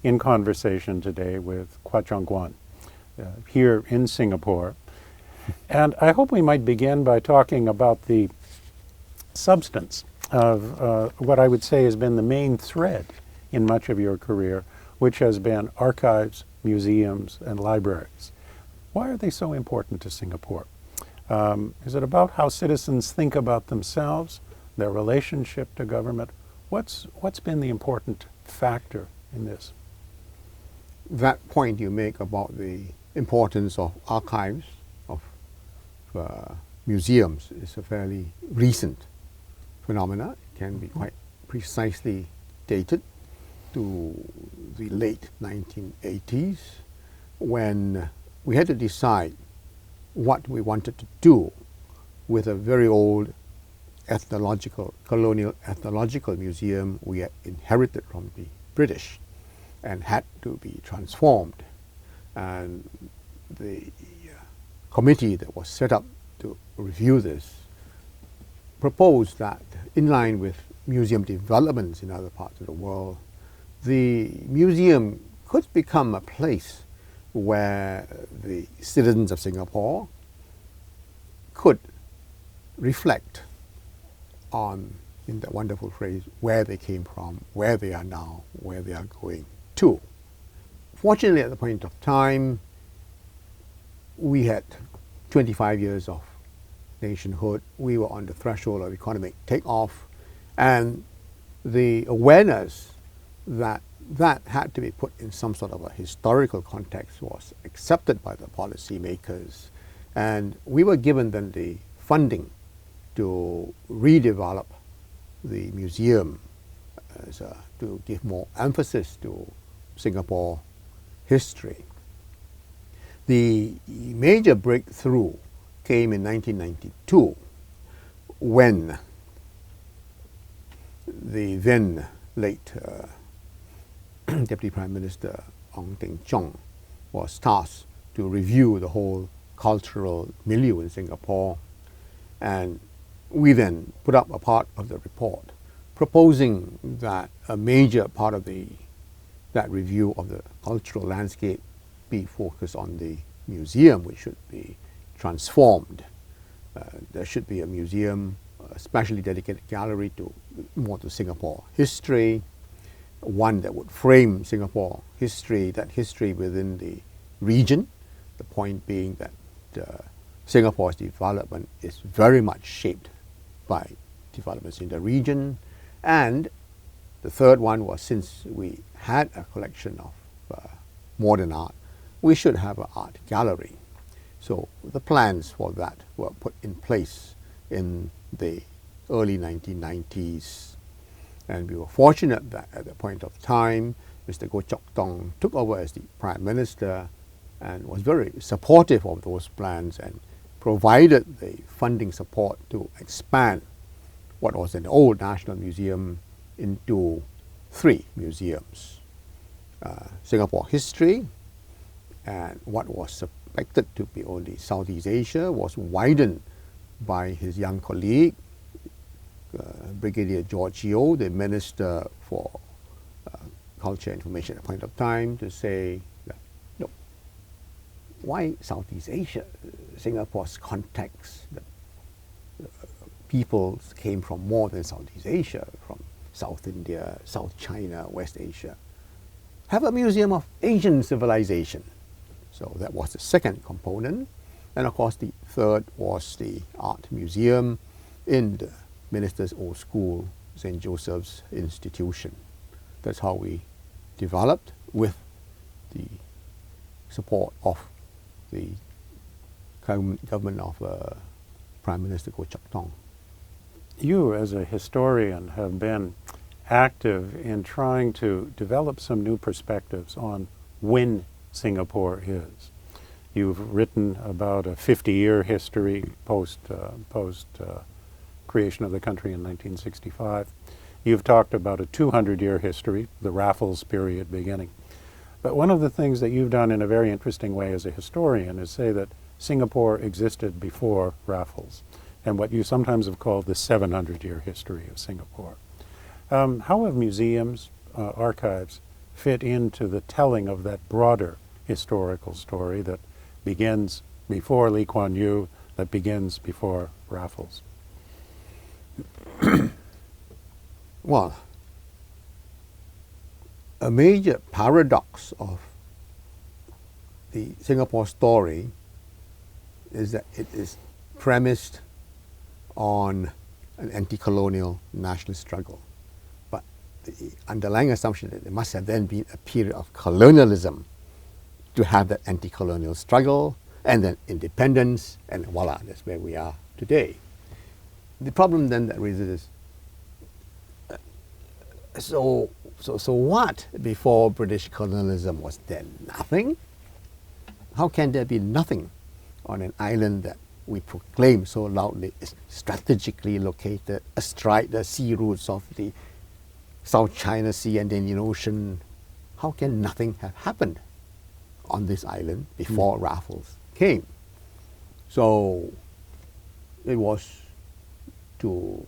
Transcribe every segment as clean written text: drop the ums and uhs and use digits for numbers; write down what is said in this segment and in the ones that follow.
in conversation today with Chong Guan here in Singapore. And I hope we might begin by talking about the substance of what I would say has been the main thread in much of your career, which has been archives, museums, and libraries. Why are they so important to Singapore? Is it about how citizens think about themselves, their relationship to government? What's been the important factor in this? That point you make about the importance of archives, of museums, is a fairly recent phenomena. It can be quite precisely dated to the late 1980s, when we had to decide what we wanted to do with a very old colonial ethnological museum we had inherited from the British and had to be transformed. And the committee that was set up to review this proposed that, in line with museum developments in other parts of the world, the museum could become a place where the citizens of Singapore could reflect on, in that wonderful phrase, where they came from, where they are now, where they are going to. Fortunately, at the point of time, we had 25 years of nationhood. We were on the threshold of economic takeoff, and the awareness that had to be put in some sort of a historical context was accepted by the policymakers, and we were given then the funding to redevelop the museum to give more emphasis to Singapore history. The major breakthrough came in 1992 when the then late Deputy Prime Minister Ong Teng Cheong was tasked to review the whole cultural milieu in Singapore, and we then put up a part of the report proposing that a major part of that review of the cultural landscape be focused on the museum, which should be transformed. There should be a museum, a specially dedicated gallery more to Singapore history, one that would frame Singapore history, that history within the region, the point being that Singapore's development is very much shaped by developments in the region. And the third one was, since we had a collection of modern art, we should have an art gallery. So the plans for that were put in place in the early 1990s. And we were fortunate that at the point of time, Mr. Goh Chok Tong took over as the Prime Minister and was very supportive of those plans and provided the funding support to expand what was an old National Museum into 3 museums. Singapore history, and what was suspected to be only Southeast Asia was widened by his young colleague, Brigadier George Yeo, the Minister for Culture and Information at the point of time, to say that, no, why Southeast Asia? Singapore's context, the peoples came from more than Southeast Asia, from South India, South China, West Asia. Have a museum of Asian civilization. So that was the second component. And of course the third was the art museum in the Minister's Old School, St. Joseph's Institution. That's how we developed, with the support of the government of Prime Minister Goh Chok Tong. You, as a historian, have been active in trying to develop some new perspectives on when Singapore is. You've written about a 50-year history post creation of the country in 1965. You've talked about a 200-year history, the Raffles period beginning. But one of the things that you've done in a very interesting way as a historian is say that Singapore existed before Raffles, and what you sometimes have called the 700-year history of Singapore. How have museums, archives, fit into the telling of that broader historical story that begins before Lee Kuan Yew, that begins before Raffles? Well, a major paradox of the Singapore story is that it is premised on an anti-colonial nationalist struggle. But the underlying assumption that there must have then been a period of colonialism to have that anti-colonial struggle, and then independence, and voila, that's where we are today. The problem then that raises is, so what before British colonialism? Was there nothing? How can there be nothing on an island that we proclaim so loudly is strategically located astride the sea routes of the South China Sea and the Indian Ocean? How can nothing have happened on this island before Raffles came? So it was to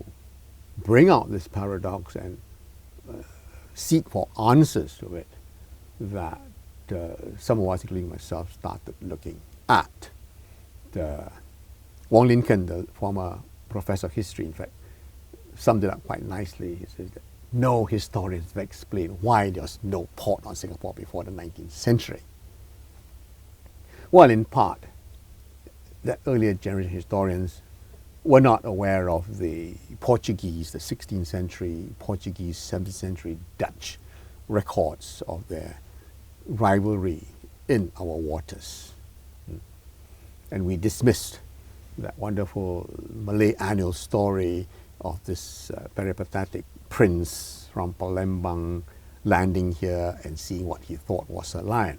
bring out this paradox and seek for answers to it that some of us, including myself, started looking at. Wong Lincoln, the former professor of history, in fact, summed it up quite nicely. He says that no historians have explained why there was no port on Singapore before the 19th century. Well, in part, the earlier generation historians were not aware of the Portuguese, the 16th century Portuguese, 17th century Dutch records of their rivalry in our waters. And we dismissed that wonderful Malay annual story of this peripatetic prince from Palembang landing here and seeing what he thought was a lion.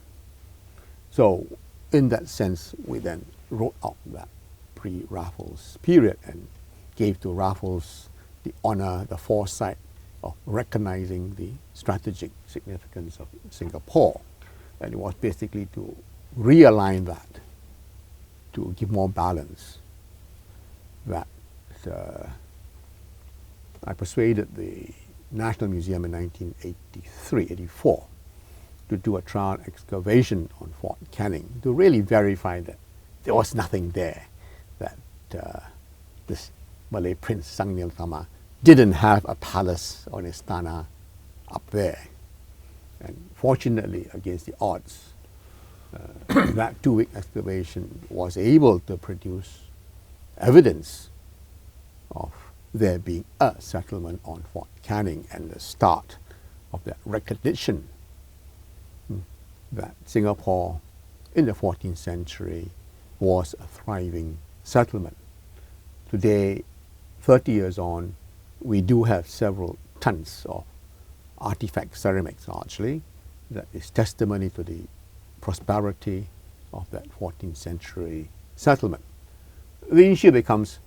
So in that sense, we then wrote out that pre-Raffles period and gave to Raffles the honor, the foresight of recognizing the strategic significance of Singapore. And it was basically to realign that, to give more balance, that I persuaded the National Museum in 1983-84 to do a trial excavation on Fort Canning to really verify that there was nothing there, that this Malay prince Sang Tama didn't have a palace or an istana up there. And fortunately, against the odds, that 2-week excavation was able to produce evidence of there being a settlement on Fort Canning and the start of that recognition that Singapore in the 14th century was a thriving settlement. Today, 30 years on, we do have several tons of artifact ceramics largely that is testimony to the prosperity of that 14th century settlement. The issue becomes,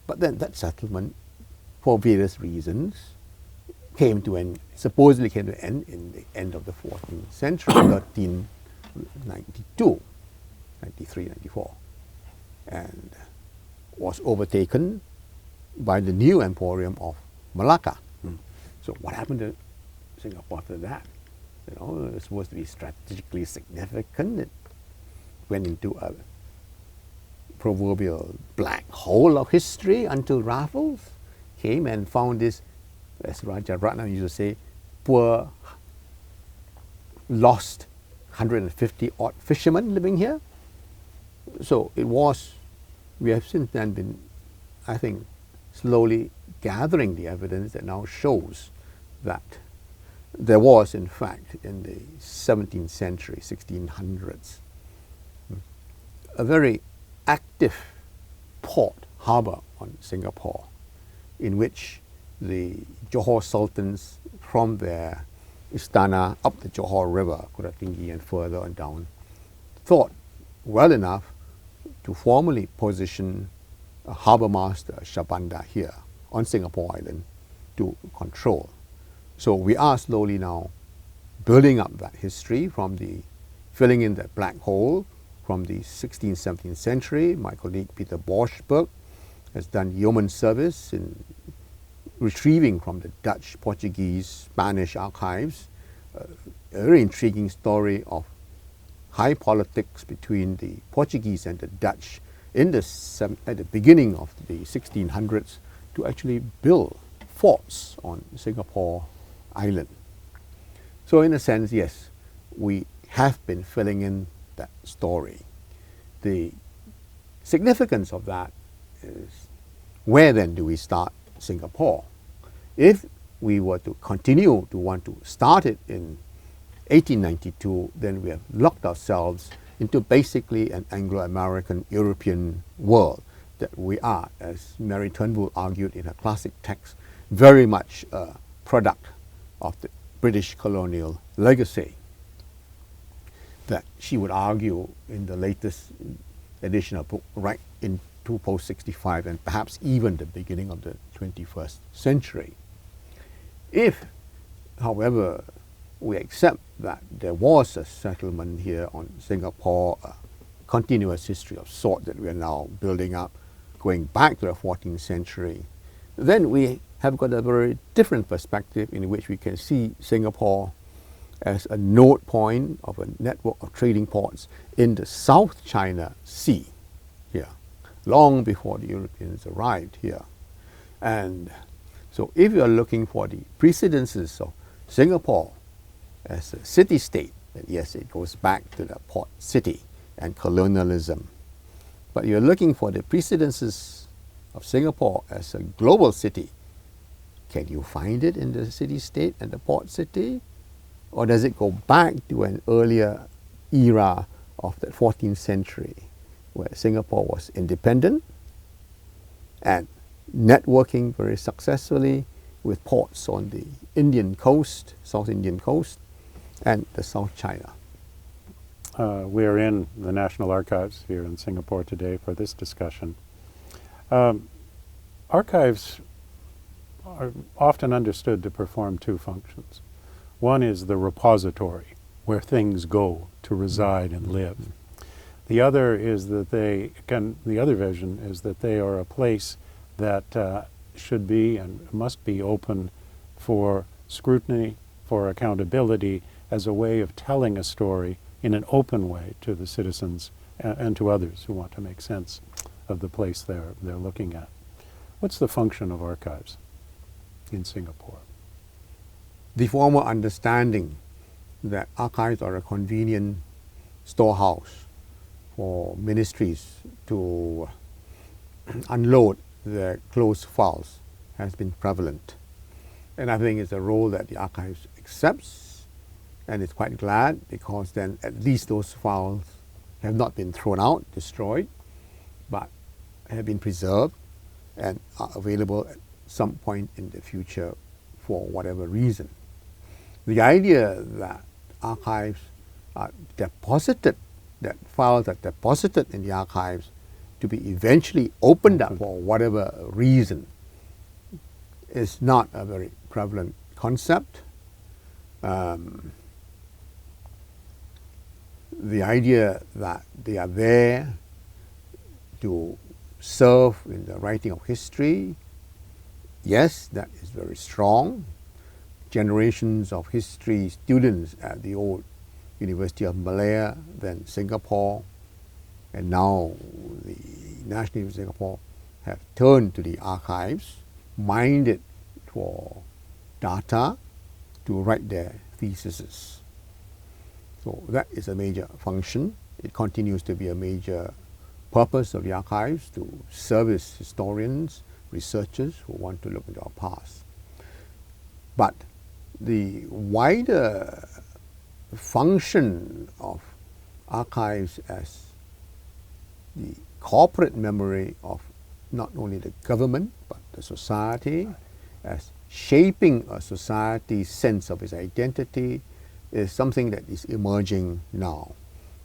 but then that settlement, for various reasons, supposedly came to an end in the end of the 14th century, 1392, 93, 94, and was overtaken by the new emporium of Malacca. So what happened to Singapore after that? You know, it was supposed to be strategically significant. It went into a proverbial black hole of history until Raffles came and found this, as Rajaratnam used to say, poor, lost 150 odd fishermen living here. So it was, we have since then been, I think, slowly gathering the evidence that now shows that there was, in fact, in the 17th century, 1600s, a very active port, harbour on Singapore, in which the Johor Sultans from their istana up the Johor River, Kuratinggi and further on down, thought well enough to formally position a harbour master, Shabanda, here on Singapore Island to control. So we are slowly now building up that history from the filling in that black hole from the 16th, 17th century. My colleague Peter Borschberg has done yeoman service in retrieving from the Dutch, Portuguese, Spanish archives a very intriguing story of high politics between the Portuguese and the Dutch at the beginning of the 1600s to actually build forts on Singapore Island. So in a sense, yes, we have been filling in that story. The significance of that is, where then do we start Singapore? If we were to continue to want to start it in 1892, then we have locked ourselves into basically an Anglo-American European world that we are, as Mary Turnbull argued in her classic text, very much a product of the British colonial legacy. That she would argue in the latest edition of book, right into post-65 and perhaps even the beginning of the 21st century. If, however, we accept that there was a settlement here on Singapore, a continuous history of sort that we are now building up, going back to the 14th century, then we have got a very different perspective in which we can see Singapore as a node point of a network of trading ports in the South China Sea here, long before the Europeans arrived here. And so if you are looking for the precedences of Singapore as a city-state, then yes, it goes back to the port city and colonialism. But you're looking for the precedences of Singapore as a global city. Can you find it in the city-state and the port city? Or does it go back to an earlier era of the 14th century where Singapore was independent and networking very successfully with ports on the Indian coast, South Indian coast, and the South China? We're in the National Archives here in Singapore today for this discussion. Archives are often understood to perform two functions. One is the repository, where things go to reside and live. The other is that the other vision is that they are a place that should be and must be open for scrutiny, for accountability, as a way of telling a story in an open way to the citizens and to others who want to make sense of the place they're looking at. What's the function of archives in Singapore? The former understanding that archives are a convenient storehouse for ministries to unload their closed files has been prevalent. And I think it's a role that the archives accepts, and it's quite glad, because then at least those files have not been thrown out, destroyed, but have been preserved and are available at some point in the future for whatever reason. The idea that archives are deposited, that files are deposited in the archives to be eventually opened up for whatever reason, is not a very prevalent concept. The idea that they are there to serve in the writing of history, yes, that is very strong. Generations of history students at the old University of Malaya, then Singapore, and now the National University of Singapore have turned to the archives, mined it for data to write their theses. So that is a major function. It continues to be a major purpose of the archives, to service historians, researchers who want to look into our past. But the wider function of archives as the corporate memory of not only the government but the society, as shaping a society's sense of its identity, is something that is emerging now.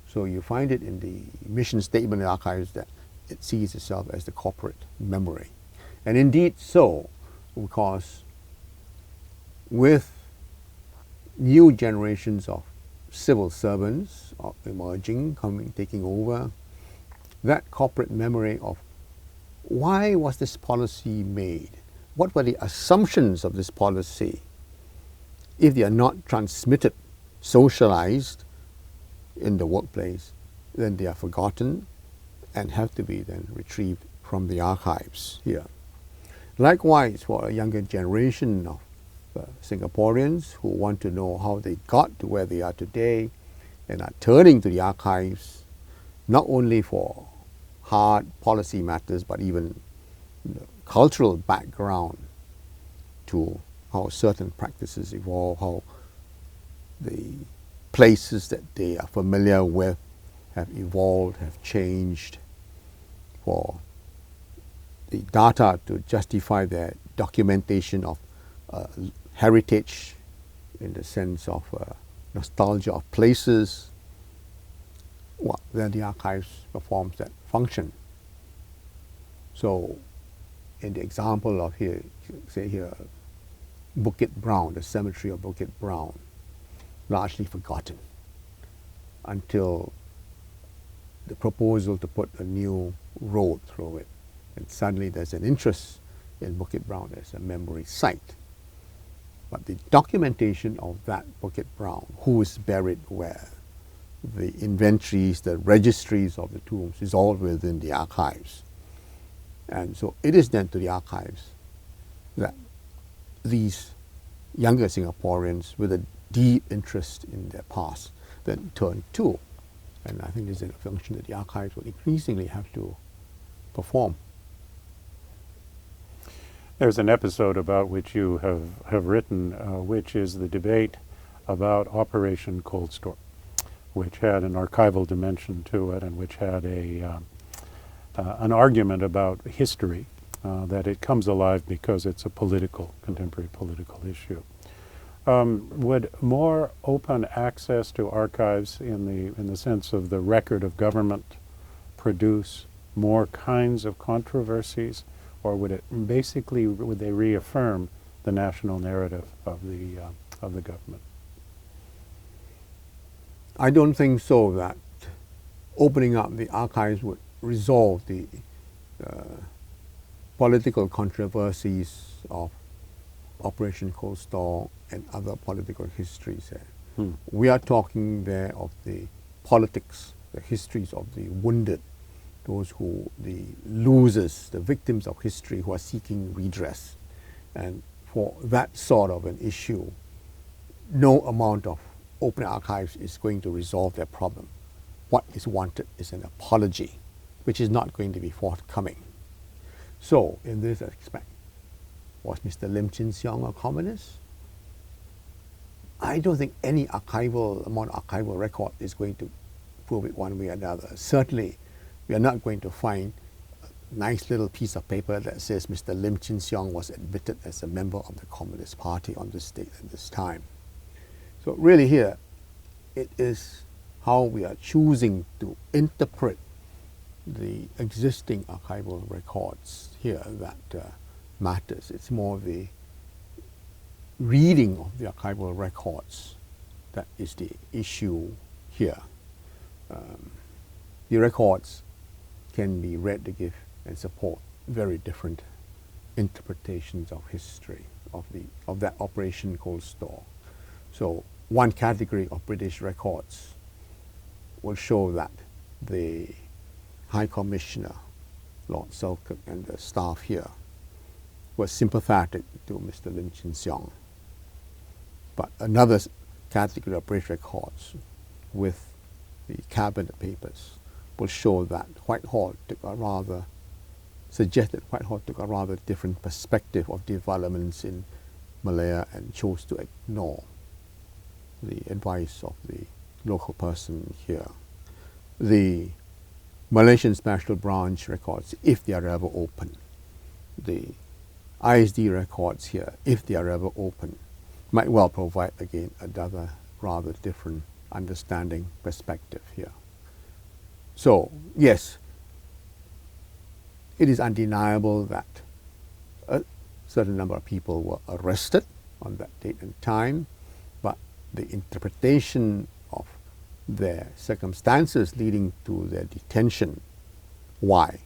So you find it in the mission statement of the archives that it sees itself as the corporate memory. And indeed so, because with new generations of civil servants emerging, taking over, that corporate memory of why was this policy made? What were the assumptions of this policy? If they are not transmitted socialized in the workplace, then they are forgotten and have to be then retrieved from the archives here. Likewise, for a younger generation of Singaporeans who want to know how they got to where they are today and are turning to the archives, not only for hard policy matters, but even the cultural background to how certain practices evolve, how the places that they are familiar with have evolved, have changed, for the data to justify their documentation of heritage in the sense of nostalgia of places, well, then the archives performs that function. So in the example of here, say here, Bukit Brown, the cemetery of Bukit Brown, largely forgotten until the proposal to put a new road through it. And suddenly there's an interest in Bukit Brown as a memory site. But the documentation of that Bukit Brown, who is buried where, the inventories, the registries of the tombs is all within the archives. And so it is then to the archives that these younger Singaporeans with a deep interest in their past then turn to. And I think this is a function that the archives will increasingly have to perform. There's an episode about which you have written, which is the debate about Operation Cold Storm, which had an archival dimension to it and which had an argument about history, that it comes alive because it's a contemporary political issue. Would more open access to archives in the sense of the record of government produce more kinds of controversies, or would they reaffirm the national narrative of the government? I don't think so that opening up the archives would resolve the political controversies of Operation Cold Storm and other political histories there. We are talking there of the politics, the histories of the wounded, the losers, the victims of history who are seeking redress. And for that sort of an issue, no amount of open archives is going to resolve their problem. What is wanted is an apology, which is not going to be forthcoming. So, in this aspect, was Mr. Lim Chin Siong a communist? I don't think any amount of archival record is going to prove it one way or another. Certainly, we are not going to find a nice little piece of paper that says Mr. Lim Chin Siong was admitted as a member of the Communist Party on this date and this time. So really here, it is how we are choosing to interpret the existing archival records here that matters. It's more the reading of the archival records that is the issue here. The records can be read to give and support very different interpretations of history of that Operation Cold Storm. So one category of British records will show that the High Commissioner, Lord Selkirk, and the staff here were sympathetic to Mr. Lim Chin Siong. But another category of British records with the cabinet papers will show that Whitehall suggested Whitehall took a rather different perspective of developments in Malaya and chose to ignore the advice of the local person here. The Malaysian Special Branch records, if they are ever open, the ISD records here, if they are ever open, might well provide again another rather different understanding perspective here. So, yes, it is undeniable that a certain number of people were arrested on that date and time, but the interpretation of their circumstances leading to their detention, why,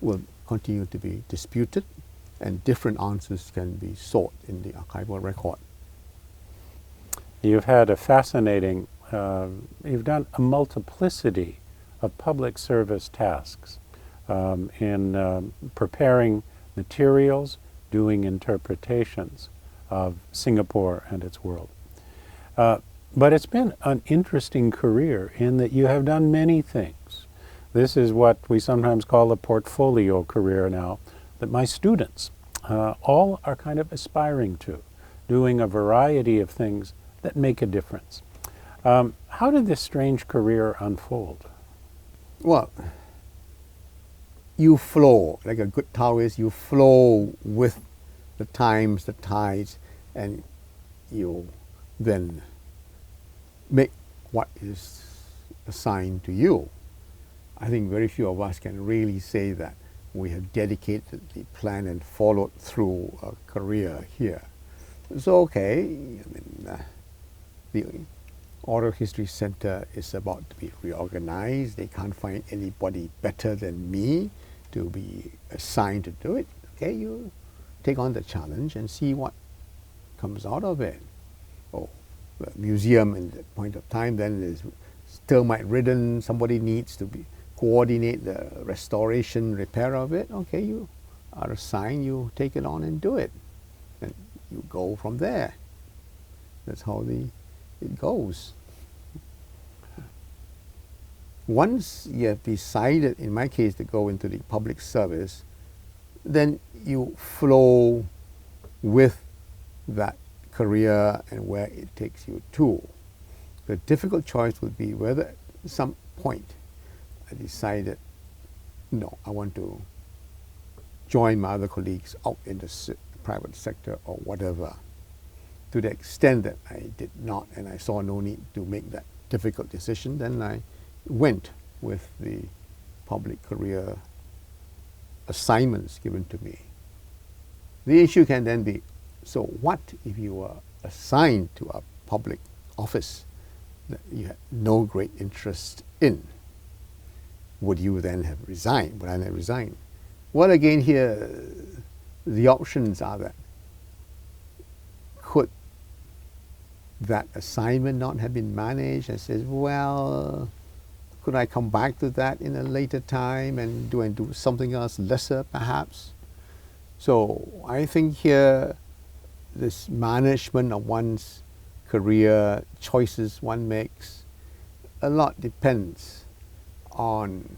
will continue to be disputed, and different answers can be sought in the archival record. You've had a fascinating, you've done a multiplicity of public service tasks in preparing materials, doing interpretations of Singapore and its world. But it's been an interesting career in that you have done many things. This is what we sometimes call a portfolio career now, that my students all are kind of aspiring to, doing a variety of things that make a difference. How did this strange career unfold? Well, you flow, like a good Taoist, you flow with the times, the tides, and you then make what is assigned to you. I think very few of us can really say that we have dedicated the plan and followed through a career here. So, okay, the Oral History Center is about to be reorganized. They can't find anybody better than me to be assigned to do it. Okay, you take on the challenge and see what comes out of it. Oh, the museum in that point of time then is termite ridden. Somebody needs to coordinate the restoration, repair of it. Okay, you are assigned, you take it on and do it. And you go from there. That's how it goes. Once you have decided, in my case, to go into the public service, then you flow with that career and where it takes you to. The difficult choice would be whether at some point I decided, no, I want to join my other colleagues out in the private sector or whatever. To the extent that I did not and I saw no need to make that difficult decision, then I went with the public career assignments given to me. The issue can then be, so what if you were assigned to a public office that you had no great interest in? Would you then have resigned? Would I have resigned? Well, again here, the options are that could that assignment not have been managed? And says, well, could I come back to that in a later time and do something else lesser perhaps? So I think here this management of one's career, choices one makes, a lot depends on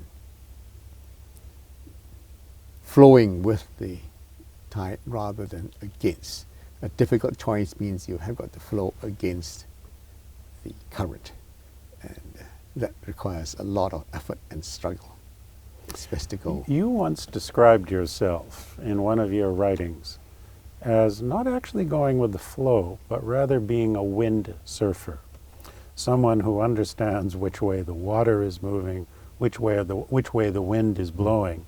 flowing with the tide rather than against. A difficult choice means you have got to flow against the current, and that requires a lot of effort and struggle. It's best to go. You once described yourself in one of your writings as not actually going with the flow, but rather being a wind surfer, someone who understands which way the water is moving, which way the wind is blowing,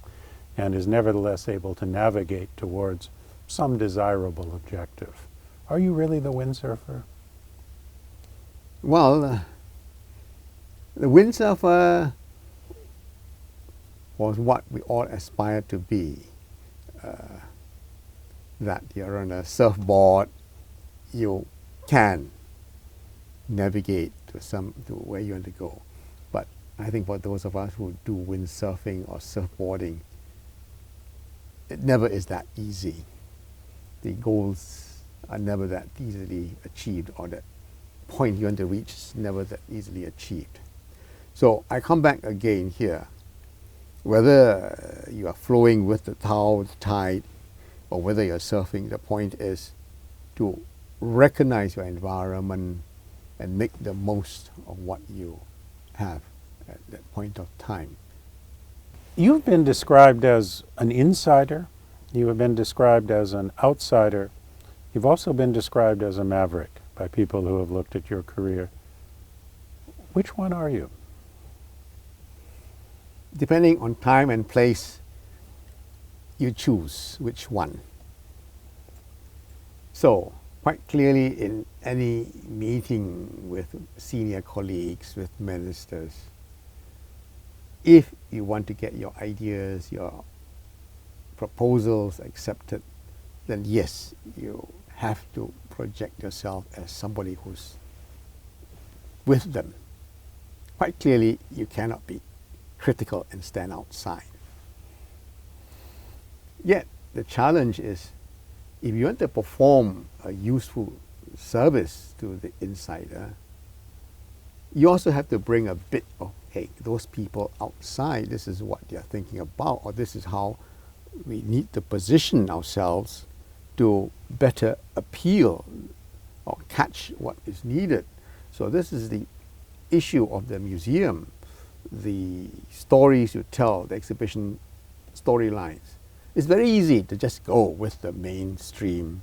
and is nevertheless able to navigate towards some desirable objective. Are you really the windsurfer? Well, the windsurfer was what we all aspired to be. That you're on a surfboard, you can navigate to where you want to go. But I think for those of us who do windsurfing or surfboarding, it never is that easy. The goals are never that easily achieved, or that point you want to reach is never that easily achieved. So I come back again here. Whether you are flowing with the tide, or whether you're surfing, the point is to recognize your environment and make the most of what you have at that point of time. You've been described as an insider. You have been described as an outsider. You've also been described as a maverick by people who have looked at your career. Which one are you? Depending on time and place, you choose which one. So, quite clearly in any meeting with senior colleagues, with ministers, if you want to get your ideas, your proposals accepted, then yes, you have to project yourself as somebody who's with them. Quite clearly, you cannot be critical and stand outside. Yet, the challenge is, if you want to perform a useful service to the insider, you also have to bring a bit of, hey, those people outside, this is what they're thinking about, or this is how we need to position ourselves to better appeal or catch what is needed. So this is the issue of the museum, the stories you tell, the exhibition storylines. It's very easy to just go with the mainstream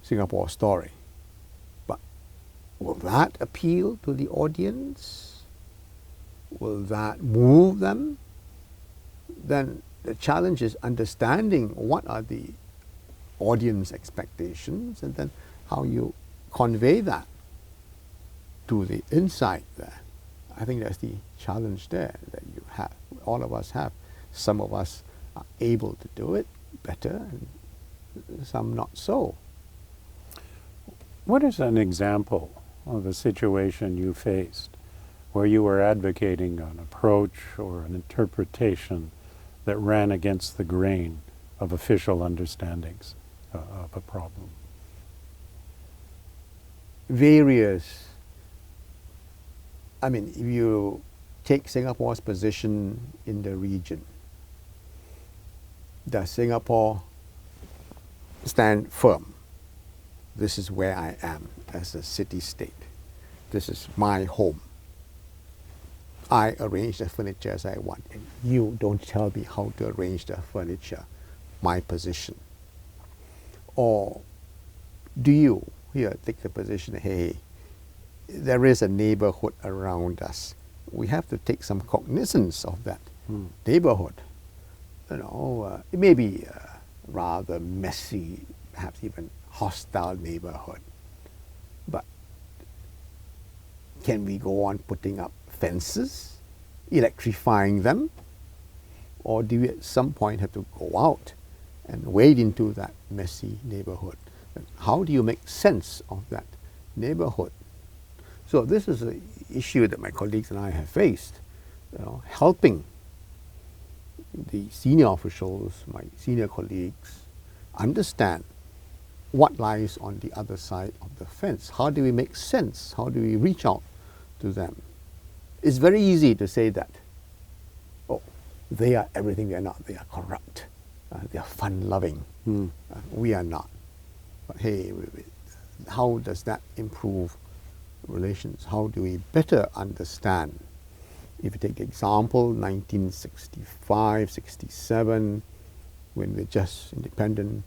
Singapore story. But will that appeal to the audience? Will that move them? Then the challenge is understanding what are the audience expectations and then how you convey that to the inside there. I think that's the challenge there that you have, all of us have. Some of us are able to do it better and some not so. What is an example of a situation you faced where you were advocating an approach or an interpretation that ran against the grain of official understandings of a problem? Various, I mean, if you take Singapore's position in the region, does Singapore stand firm? This is where I am as a city-state. This is my home. I arrange the furniture as I want, and you don't tell me how to arrange the furniture, my position. Or do you here take the position, hey, there is a neighborhood around us. We have to take some cognizance of that neighborhood. You know, it may be a rather messy, perhaps even hostile neighborhood. But can we go on putting up fences, electrifying them? Or do we at some point have to go out and wade into that messy neighborhood? And how do you make sense of that neighborhood? So this is an issue that my colleagues and I have faced, you know, helping the senior officials, my senior colleagues, understand what lies on the other side of the fence. How do we make sense? How do we reach out to them? It's very easy to say that, oh, they are everything they're not. They are corrupt. They are fun-loving. We are not. But hey, how does that improve relations? How do we better understand? If you take the example, 1965, 67, when we're just independent,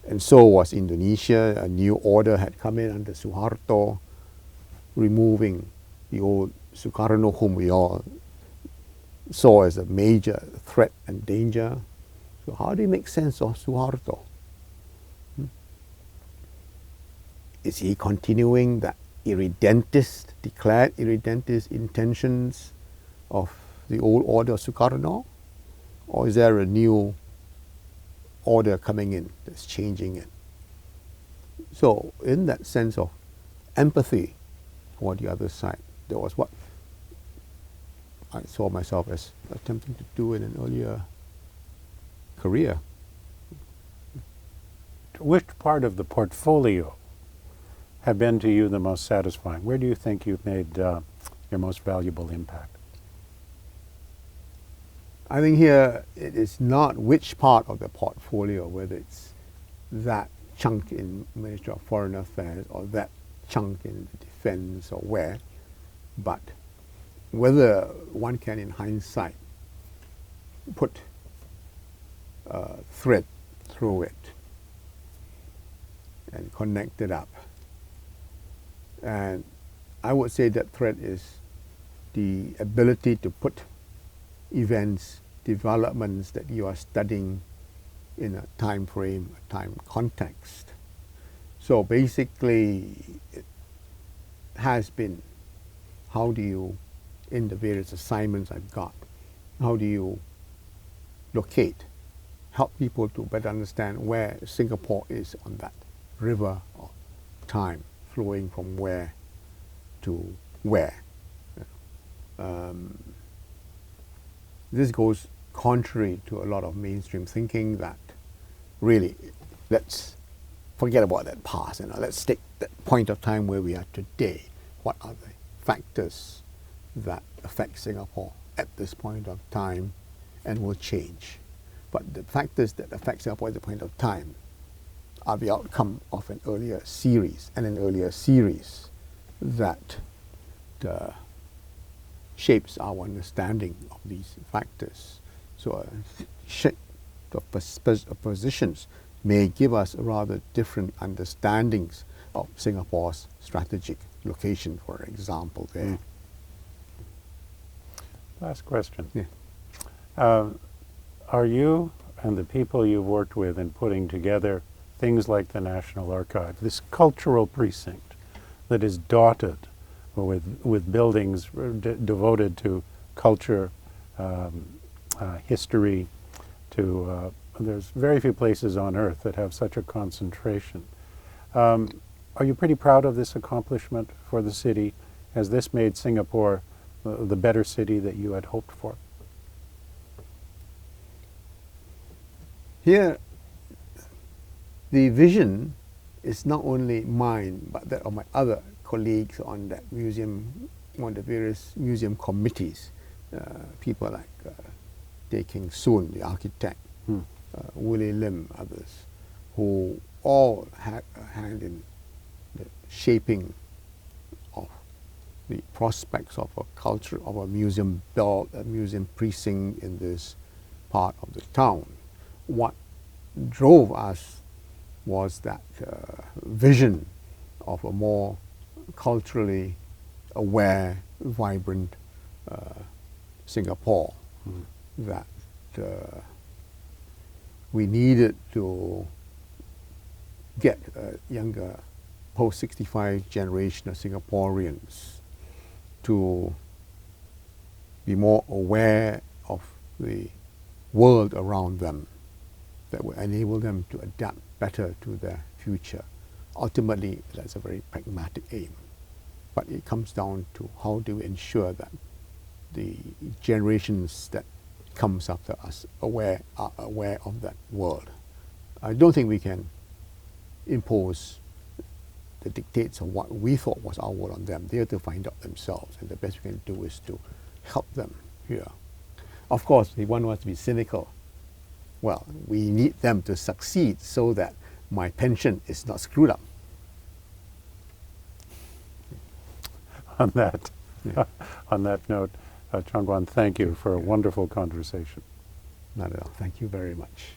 and so was Indonesia, a new order had come in under Suharto, removing the old Sukarno, whom we all saw as a major threat and danger. So how do you make sense of Suharto? Is he continuing that irredentist, declared irredentist intentions of the old order of Sukarno? Or is there a new order coming in that's changing it? So in that sense of empathy for the other side, that was what I saw myself as attempting to do in an earlier career. Which part of the portfolio have been to you the most satisfying? Where do you think you've made your most valuable impact? I think here it is not which part of the portfolio, whether it's that chunk in Ministry of Foreign Affairs or that chunk in the defense or where, but whether one can, in hindsight, put a thread through it and connect it up. And I would say that thread is the ability to put events, developments that you are studying in a time frame, a time context. So basically, it has been, how do you, in the various assignments I've got, how do you locate, help people to better understand where Singapore is on that river of time, flowing from where to wear. This goes contrary to a lot of mainstream thinking that really, let's forget about that past. Let's take that point of time where we are today. What are the factors that affect Singapore at this point of time and will change? But the factors that affect Singapore at the point of time are the outcome of an earlier series, that shapes our understanding of these factors. So a shift of positions may give us rather different understandings of Singapore's strategic location, for example, there. Last question. Yeah. Are you and the people you've worked with in putting together things like the National Archive, this cultural precinct that is dotted with buildings devoted to culture, history, there's very few places on earth that have such a concentration. Are you pretty proud of this accomplishment for the city? Has this made Singapore the better city that you had hoped for? Here, the vision is not only mine, but that of my other colleagues on that museum, on the various museum committees. People like Teh King Soon, the architect, Willie Lim, others, who all had a hand in the shaping of the prospects of a culture, of a museum built, a museum precinct in this part of the town. What drove us was that vision of a more culturally aware, vibrant Singapore that we needed to get a younger post-65 generation of Singaporeans to be more aware of the world around them, that will enable them to adapt better to their future. Ultimately, that's a very pragmatic aim. But it comes down to how do we ensure that the generations that comes after us are aware of that world. I don't think we can impose the dictates of what we thought was our world on them. They have to find out themselves, and the best we can do is to help them here. Of course, if one wants to be cynical, well, we need them to succeed so that my pension is not screwed up. On that, on that note, Chong Guan, thank you for a wonderful conversation. Not at all. Thank you very much.